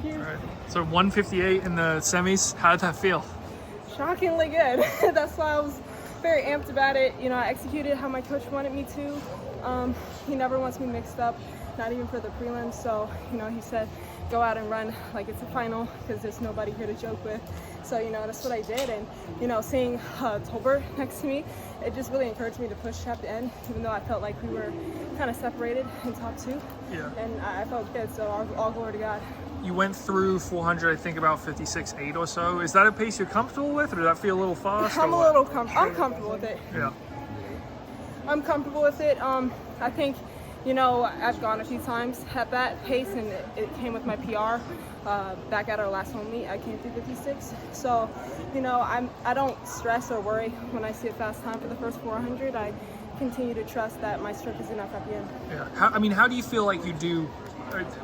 you. All right. So 158 in the semis. How did that feel? Shockingly good. That's why I was very amped about it. You know, I executed how my coach wanted me to. He never wants me mixed up, not even for the prelims. So, you know, he said, go out and run like it's a final because there's nobody here to joke with. So, you know, that's what I did. And, you know, seeing Tolbert next to me, it just really encouraged me to push at the end, even though I felt like we were kind of separated in top two. Yeah. And I felt good, so all glory to God. You went through 400, I think about 56.8 or so. Is that a pace you're comfortable with, or does that feel a little fast? I'm a little I'm comfortable with it. Yeah. I'm comfortable with it. I think, you know, I've gone a few times at that pace, and it came with my PR. Back at our last home meet, I came through 56. So, you know, I don't stress or worry when I see a fast time for the first 400. I continue to trust that my stroke is enough at the end. Yeah. How do you feel like you do?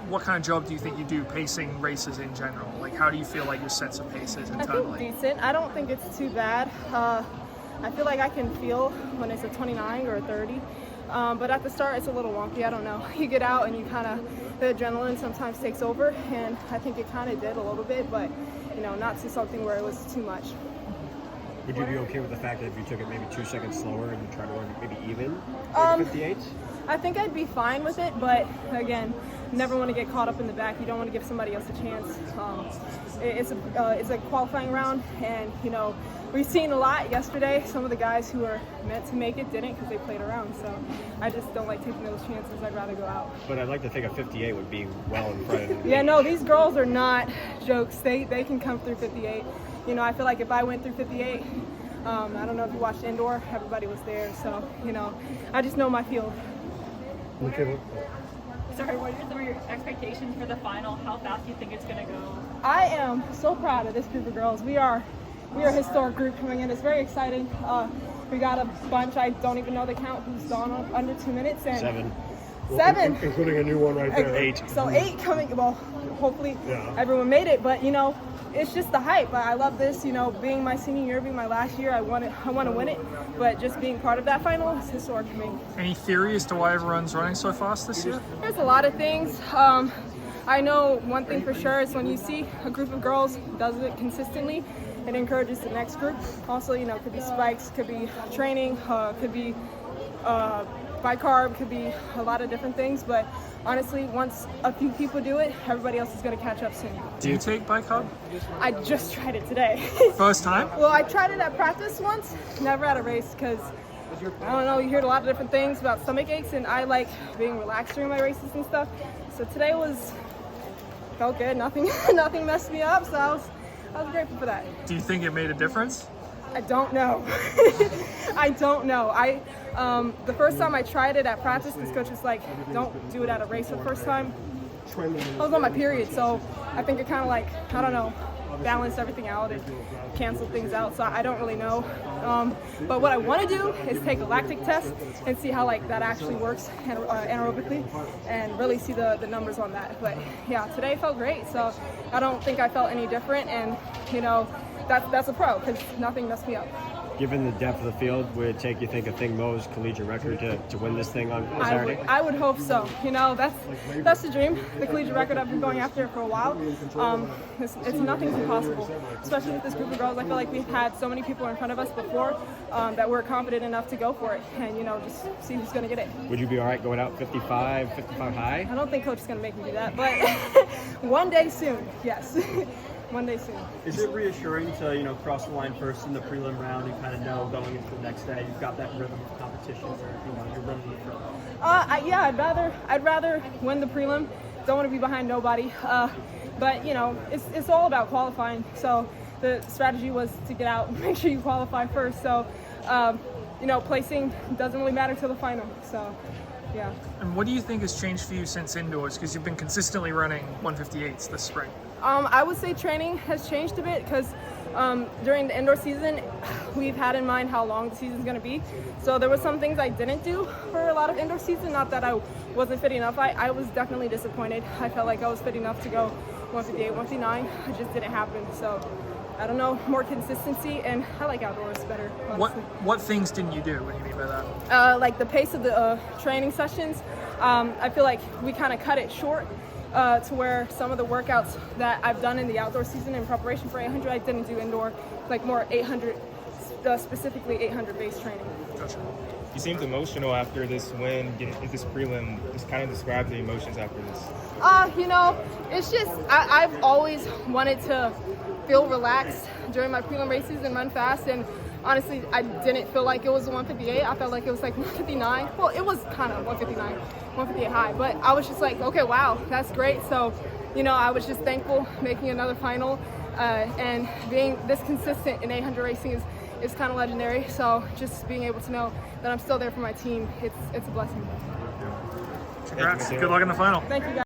What kind of job do you think you do pacing races in general? Like, how do you feel like your sense of paces internally? I think decent. I don't think it's too bad. I feel like I can feel when it's a 29 or a 30. But at the start, it's a little wonky. I don't know. You get out and you kind of, the adrenaline sometimes takes over, and I think it kind of did a little bit, but, you know, not to something where it was too much. Would you be okay with the fact that if you took it maybe 2 seconds slower and you try to run maybe even 58? I think I'd be fine with it, but again, never want to get caught up in the back. You don't want to give somebody else a chance. It's a qualifying round, and, you know, we've seen a lot yesterday. Some of the guys who were meant to make it didn't because they played around. So I just don't like taking those chances. I'd rather go out. But I'd like to think a 58 would be well in front of Yeah, no, these girls are not jokes. They can come through 58. You know, I feel like if I went through 58, I don't know if you watched indoor, everybody was there. So, you know, I just know my field. Sorry, what are some of your expectations for the final? How fast do you think it's going to go? I am so proud of this group of girls. We are a historic group coming in. It's very exciting. We got a bunch. I don't even know the count who's gone under 2 minutes. And 7. Seven. Including a new one right there. 8. So 8 coming. Well, hopefully everyone made it. But, you know, it's just the hype. I love this. You know, being my senior year, being my last year, I want to win it. But just being part of that final is historic for me. Any theory as to why everyone's running so fast this year? There's a lot of things. I know one thing for sure is when you see a group of girls does it consistently, it encourages the next group. Also, you know, it could be spikes, could be training, could be bicarb, could be a lot of different things. But honestly, once a few people do it, everybody else is going to catch up soon. Do you take bicarb? I just tried it today. First time? Well, I tried it at practice once, never at a race, because I don't know, you hear a lot of different things about stomach aches, and I like being relaxed during my races and stuff. So today felt good. Nothing messed me up. So I was grateful for that. Do you think it made a difference? I don't know. I don't know. The first time I tried it at practice, this coach was like, don't do it at a race the first time. I was on my period, so I think it kind of like, I don't know, balanced everything out and canceled things out. So I don't really know. But what I want to do is take a lactic test and see how like that actually works anaerobically and really see the numbers on that. But yeah, today felt great. So I don't think I felt any different. And, you know, that's a pro because nothing messed me up. Given the depth of the field, would it take, you think, a Thing Mo's collegiate record to win this thing on Saturday? I would hope so. You know, that's the dream. The collegiate record, I've been going after it for a while. It's nothing's impossible, especially with this group of girls. I feel like we've had so many people in front of us before that we're confident enough to go for it and, you know, just see who's going to get it. Would you be all right going out 55 high? I don't think coach is going to make me do that, but one day soon, yes. One day soon. Is it reassuring to, you know, cross the line first in the prelim round and kind of know going into the next day you've got that rhythm of competition where, you know, you're running the front? Yeah, I'd rather win the prelim. Don't want to be behind nobody. But you know, it's all about qualifying. So the strategy was to get out and make sure you qualify first. So you know, placing doesn't really matter till the final. So yeah. And what do you think has changed for you since indoors? Because you've been consistently running 158s this spring. I would say training has changed a bit because during the indoor season, we've had in mind how long the season's going to be. So there were some things I didn't do for a lot of indoor season. Not that I wasn't fit enough. I was definitely disappointed. I felt like I was fit enough to go 158, 159. It just didn't happen. So I don't know, more consistency, and I like outdoors better, honestly. What things didn't you do? What do you mean by that? Like the pace of the training sessions. I feel like we kind of cut it short. to where some of the workouts that I've done in the outdoor season in preparation for 800, I didn't do indoor, like more 800, specifically 800 base training. Gotcha. You seemed emotional after this win, getting this prelim. Just kind of describe the emotions after this. You know, it's just I've always wanted to feel relaxed during my prelim races and run fast, and honestly, I didn't feel like it was 158. I felt like it was like 159. Well, it was kind of 159, 158 high, but I was just like, okay, wow, that's great. So, you know, I was just thankful making another final, and being this consistent in 800 racing is kind of legendary. So just being able to know that I'm still there for my team, it's a blessing. Congrats. Good luck in the final. Thank you, guys.